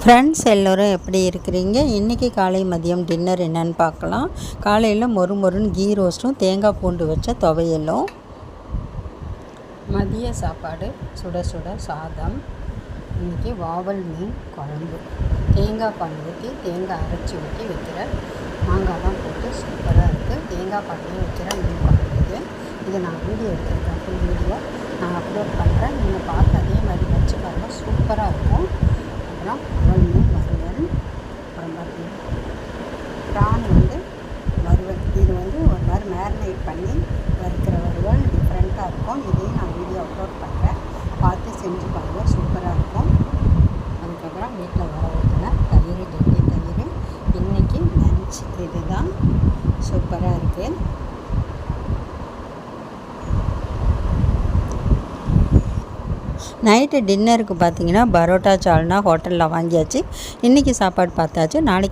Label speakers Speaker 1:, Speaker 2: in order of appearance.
Speaker 1: Friends எல்லோரும் எப்படி இருக்கிறீங்க? இன்றைக்கி காலை மதியம் டின்னர் என்னன்னு பார்க்கலாம். காலையில் மொறுன்னு கீ ரோஸ்ட்டும் தேங்காய் பூண்டு வச்ச துவையலும். மதிய சாப்பாடு சுட சுட சாதம். இன்றைக்கி வாவல் மீன் குழம்பு. தேங்காய் பால் ஊற்றி தேங்காய் அரைச்சி ஊற்றி வைக்கிற மாங்காய் தான் போட்டு சூப்பராக இருக்குது. தேங்காய் பால்லையும் வைக்கிற மீன் குழம்பு இது நான் வீடியோ எடுத்துருக்கேன். ஃபுல் வீடியோ நான் அப்லோட் பண்ணுறேன். நீங்கள் பார்த்து அதே மாதிரி வச்சு பாருங்கள், சூப்பராக இருக்கும். அப்புறம் அவல் மீன் வறுவல். அப்புறம் பார்த்தீங்கன்னா ப்ரான் வறுவல். இது ஒரு மாதிரி மேரினேட் பண்ணி வறுக்கிற வறுவல் டிஃப்ரெண்ட்டாக இருக்கும். இதையும் நான் வீடியோ அப்லோட் பண்ணுறேன், பார்த்து செஞ்சு பாருங்கள், சூப்பராக இருக்கும். அதுக்கப்புறம் வீட்டில் வர ஊற்றின தயிர், கெட்டி தயிர். இன்றைக்கி லன்ச் இது தான், சூப்பராக இருக்குது. நைட்டு டின்னருக்கு பார்த்தீங்கன்னா பரோட்டா சால்னா ஹோட்டலில் வாங்கியாச்சு. இன்றைக்கி சாப்பாடு பார்த்தாச்சு. நாளைக்கு